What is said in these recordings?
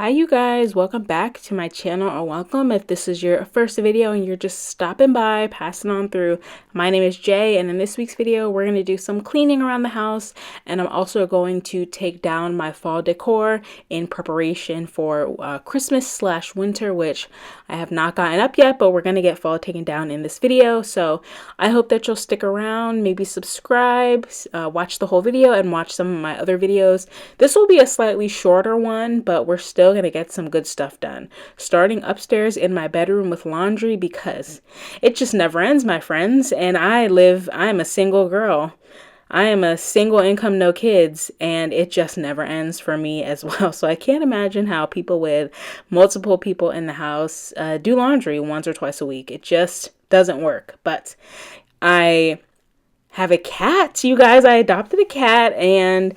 Hi you guys, welcome back to my channel, or welcome if this is your first video and you're just stopping by, passing on through. My name is Jay, and in this week's video we're going to do some cleaning around the house, and I'm also going to take down my fall decor in preparation for Christmas/winter, which I have not gotten up yet, but we're going to get fall taken down in this video. So I hope that you'll stick around, maybe subscribe, watch the whole video, and watch some of my other videos. This will be a slightly shorter one, but we're still gonna get some good stuff done. Starting upstairs in my bedroom with laundry because it just never ends, my friends. And I'm a single girl. I am a single income, no kids, and it just never ends for me as well. So I can't imagine how people with multiple people in the house do laundry once or twice a week. It just doesn't work. But I have a cat, you guys. I adopted a cat, and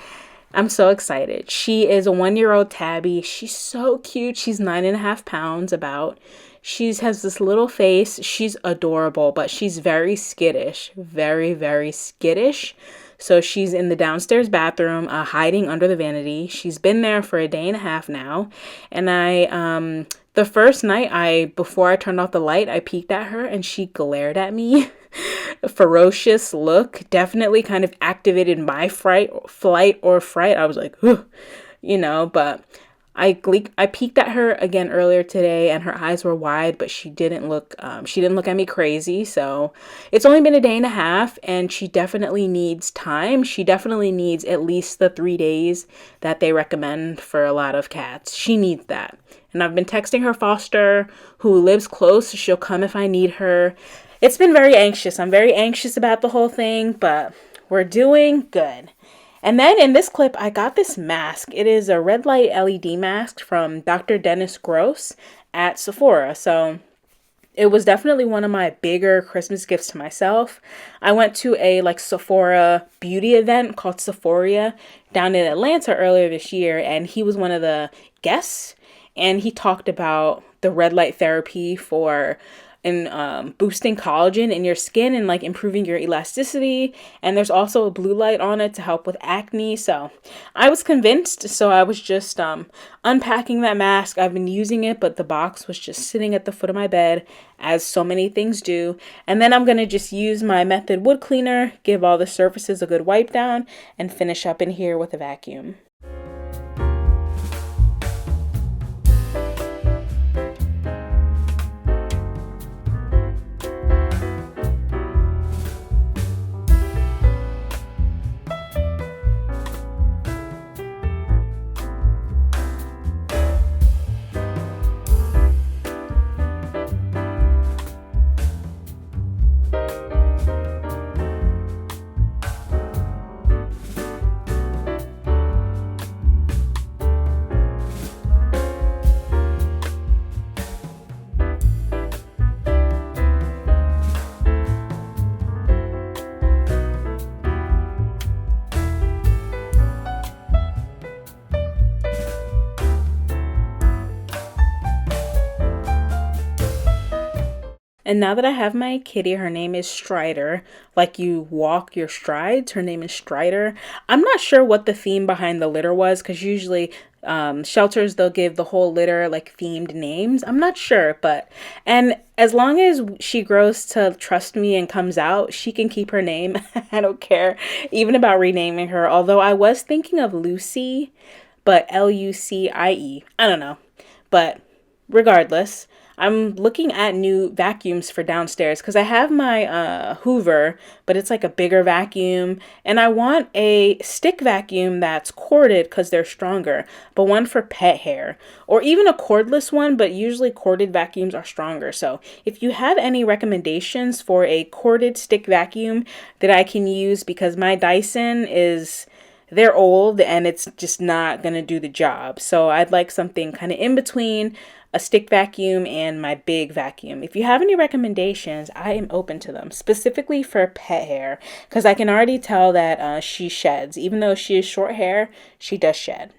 I'm so excited. She is a 1-year-old tabby. She's so cute. She's 9.5 pounds about. She has this little face. She's adorable, but she's very skittish. Very, very skittish. So she's in the downstairs bathroom, hiding under the vanity. She's been there for a day and a half now. And the first night, before I turned off the light, I peeked at her and she glared at me. A ferocious look definitely kind of activated my flight or fright. I was like, but I peeked at her again earlier today, and her eyes were wide, but she didn't look at me crazy. So it's only been a day and a half, and she definitely needs time. She definitely needs at least the 3 days that they recommend for a lot of cats. She needs that. And I've been texting her foster, who lives close. She'll come if I need her. It's been very anxious. I'm very anxious about the whole thing, but we're doing good. And then in this clip, I got this mask. It is a red light LED mask from Dr. Dennis Gross at Sephora. So it was definitely one of my bigger Christmas gifts to myself. I went to a Sephora beauty event called Sephoria down in Atlanta earlier this year, and he was one of the guests, and he talked about the red light therapy for boosting collagen in your skin and improving your elasticity. And there's also a blue light on it to help with acne. So I was convinced. So I was just unpacking that mask. I've been using it, but the box was just sitting at the foot of my bed, as so many things do. And then I'm going to just use my Method wood cleaner, give all the surfaces a good wipe down, and finish up in here with a vacuum. And now that I have my kitty, her name is Strider. Like you walk your strides, her name is Strider. I'm not sure what the theme behind the litter was, because usually shelters, they'll give the whole litter themed names. I'm not sure, and as long as she grows to trust me and comes out, she can keep her name. I don't care even about renaming her. Although I was thinking of Lucy, but Lucie. I don't know. But regardless, I'm looking at new vacuums for downstairs because I have my Hoover, but it's a bigger vacuum, and I want a stick vacuum that's corded because they're stronger, but one for pet hair, or even a cordless one, but usually corded vacuums are stronger. So if you have any recommendations for a corded stick vacuum that I can use, because my Dyson they're old and it's just not going to do the job. So I'd like something kind of in between a stick vacuum and my big vacuum. If you have any recommendations, I am open to them, specifically for pet hair, because I can already tell that she sheds. Even though she is short hair, she does shed.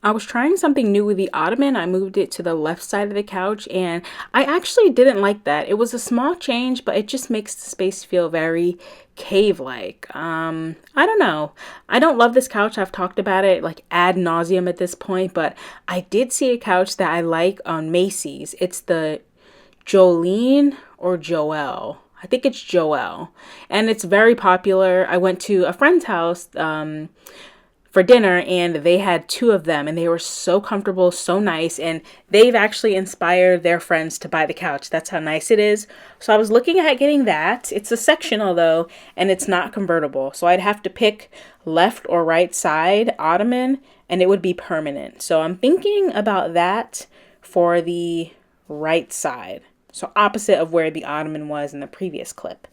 I was trying something new with the ottoman. I moved it to the left side of the couch and I actually didn't like that. It was a small change, but it just makes the space feel very cave-like. I don't know. I don't love this couch. I've talked about it like ad nauseum at this point, but I did see a couch that I like on Macy's. It's the Jolene or Joelle. I think it's Joelle. And it's very popular. I went to a friend's house for dinner and they had two of them and they were so comfortable, so nice, and they've actually inspired their friends to buy the couch. That's how nice it is. So I was looking at getting that. It's a sectional though, and it's not convertible. So I'd have to pick left or right side ottoman and it would be permanent. So I'm thinking about that for the right side. So opposite of where the ottoman was in the previous clip.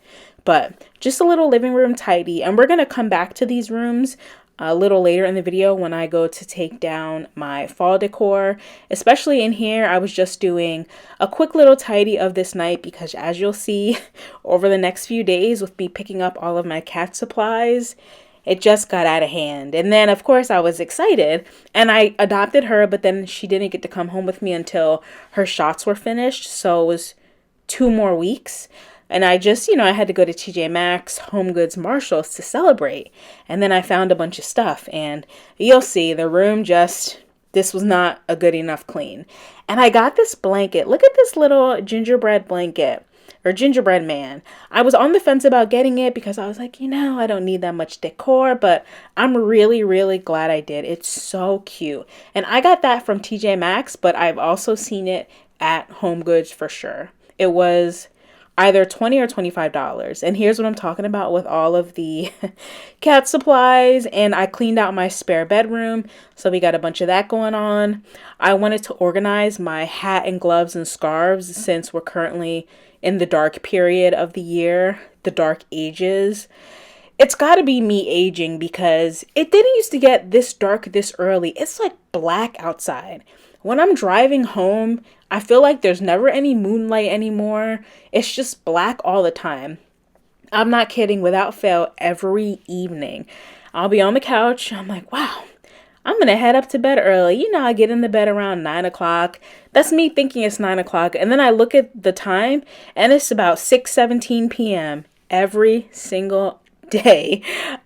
But just a little living room tidy. And we're going to come back to these rooms a little later in the video when I go to take down my fall decor. Especially in here, I was just doing a quick little tidy of this night because as you'll see over the next few days with me picking up all of my cat supplies, it just got out of hand. And then of course I was excited and I adopted her, but then she didn't get to come home with me until her shots were finished. So it was 2 more weeks. And I just, I had to go to TJ Maxx, Home Goods, Marshalls to celebrate. And then I found a bunch of stuff and you'll see the room this was not a good enough clean. And I got this blanket. Look at this little gingerbread blanket or gingerbread man. I was on the fence about getting it because I was like, I don't need that much decor, but I'm really, really glad I did. It's so cute. And I got that from TJ Maxx, but I've also seen it at Home Goods for sure. It was either $20 or $25. And here's what I'm talking about with all of the cat supplies. And I cleaned out my spare bedroom. So we got a bunch of that going on. I wanted to organize my hat and gloves and scarves since we're currently in the dark period of the year, the dark ages. It's got to be me aging because it didn't used to get this dark this early. It's like black outside. When I'm driving home, I feel like there's never any moonlight anymore. It's just black all the time. I'm not kidding, without fail, every evening. I'll be on the couch. I'm like, wow, I'm going to head up to bed early. I get in the bed around 9 o'clock. That's me thinking it's 9 o'clock. And then I look at the time and it's about 6:17 p.m. every single day.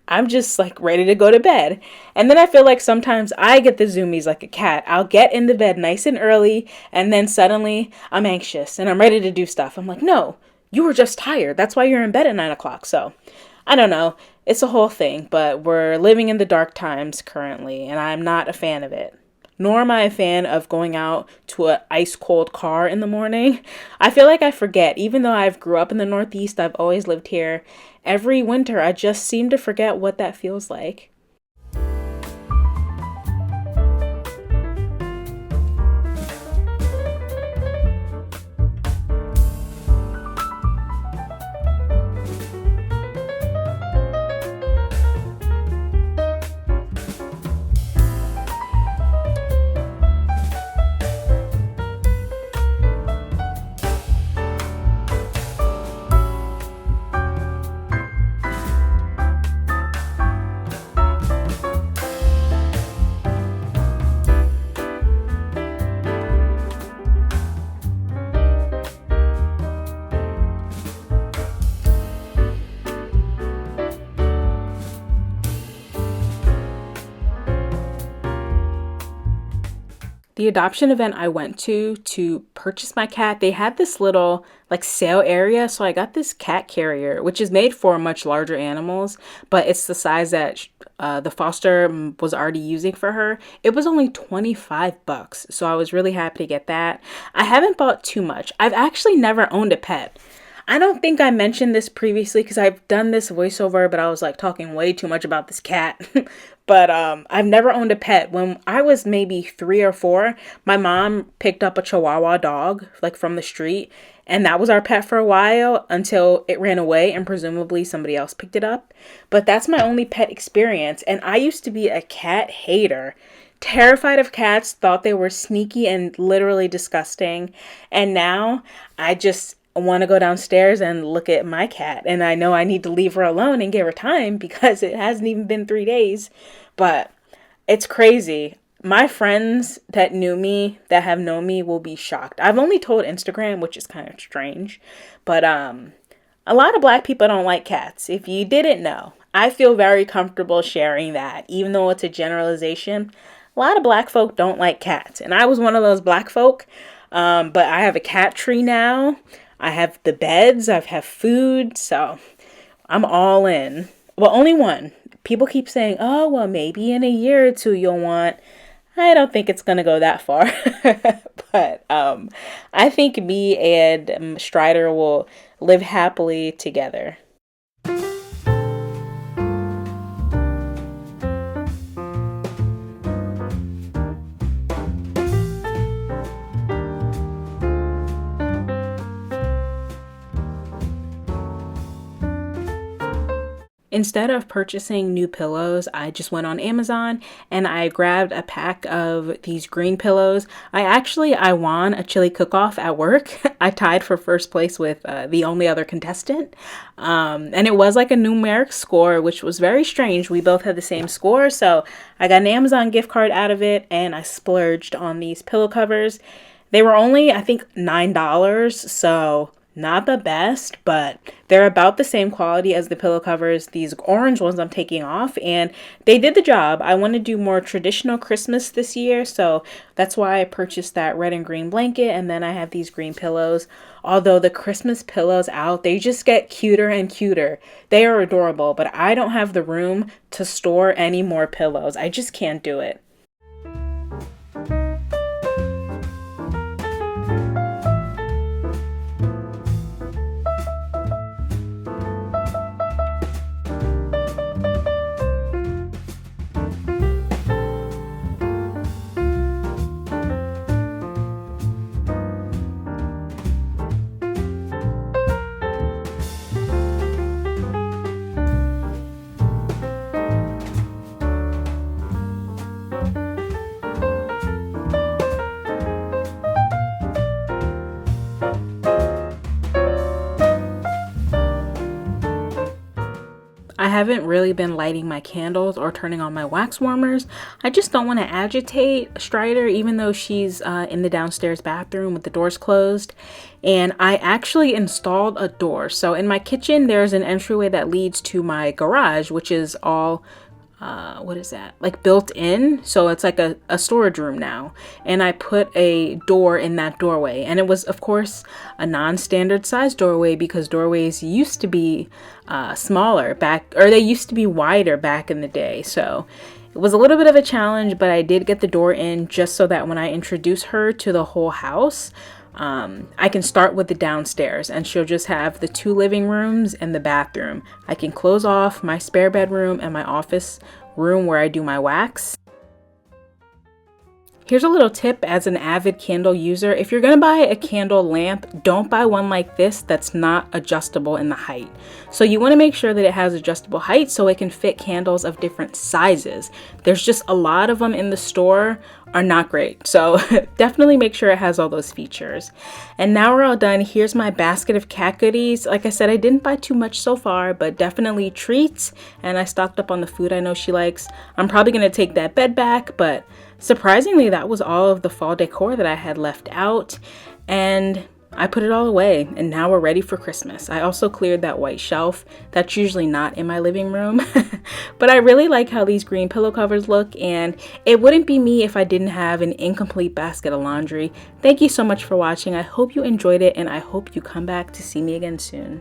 I'm just like ready to go to bed. And then I feel like sometimes I get the zoomies like a cat. I'll get in the bed nice and early and then suddenly I'm anxious and I'm ready to do stuff. I'm like, no, you were just tired. That's why you're in bed at 9 o'clock. So I don't know. It's a whole thing, but we're living in the dark times currently and I'm not a fan of it. Nor am I a fan of going out to an ice cold car in the morning. I feel like I forget, even though I've grew up in the Northeast, I've always lived here. Every winter, I just seem to forget what that feels like. The adoption event I went to purchase my cat, they had this little like sale area. So I got this cat carrier, which is made for much larger animals, but it's the size that the foster was already using for her. It was only $25. So I was really happy to get that. I haven't bought too much. I've actually never owned a pet. I don't think I mentioned this previously because I've done this voiceover, but I was like talking way too much about this cat. But I've never owned a pet. When I was maybe 3 or 4, my mom picked up a Chihuahua dog like from the street. And that was our pet for a while until it ran away and presumably somebody else picked it up. But that's my only pet experience. And I used to be a cat hater. Terrified of cats, thought they were sneaky and literally disgusting. And now I just want to go downstairs and look at my cat. And I know I need to leave her alone and give her time because it hasn't even been 3 days. But it's crazy. my friends that knew me, that have known me, will be shocked. I've only told Instagram, which is kind of strange, but a lot of Black people don't like cats. If you didn't know, I feel very comfortable sharing that, even though it's a generalization. A lot of Black folk don't like cats, and I was one of those Black folk. But I have a cat tree now. I have the beds. I have food, so I'm all in. Well, only one. People keep saying, "Oh, well, maybe in a year or two you'll want." I don't think it's gonna go that far, but I think me and Strider will live happily together. Instead of purchasing new pillows, I just went on Amazon and I grabbed a pack of these green pillows. I won a chili cook-off at work. I tied for first place with the only other contestant. And it was like a numeric score, which was very strange. We both had the same score. So I got an Amazon gift card out of it and I splurged on these pillow covers. They were only, I think, $9. So not the best, but they're about the same quality as the pillow covers, these orange ones I'm taking off, and they did the job. I want to do more traditional Christmas this year, so that's why I purchased that red and green blanket, and then I have these green pillows. Although the Christmas pillows out, they just get cuter and cuter. They are adorable, but I don't have the room to store any more pillows. I just can't do it. I haven't really been lighting my candles or turning on my wax warmers. I just don't want to agitate Strider, even though she's in the downstairs bathroom with the doors closed. And I actually installed a door. So in my kitchen, there's an entryway that leads to my garage, which is all what is that, like built in, so it's like a storage room now, and I put a door in that doorway, and it was of course a non-standard size doorway because doorways used to be smaller back, or they used to be wider back in the day, so it was a little bit of a challenge, but I did get the door in just so that when I introduce her to the whole house, I can start with the downstairs and she'll just have the 2 living rooms and the bathroom. I can close off my spare bedroom and my office room where I do my wax. Here's a little tip as an avid candle user. If you're gonna buy a candle lamp, don't buy one like this that's not adjustable in the height. So you wanna make sure that it has adjustable height so it can fit candles of different sizes. There's just a lot of them in the store are not great. So definitely make sure it has all those features. And now we're all done. Here's my basket of cat goodies. Like I said, I didn't buy too much so far, but definitely treats. And I stocked up on the food I know she likes. I'm probably gonna take that bed back, but surprisingly, that was all of the fall decor that I had left out, and I put it all away, and now we're ready for Christmas. I also cleared that white shelf. That's usually not in my living room, but I really like how these green pillow covers look, and it wouldn't be me if I didn't have an incomplete basket of laundry. Thank you so much for watching. I hope you enjoyed it, and I hope you come back to see me again soon.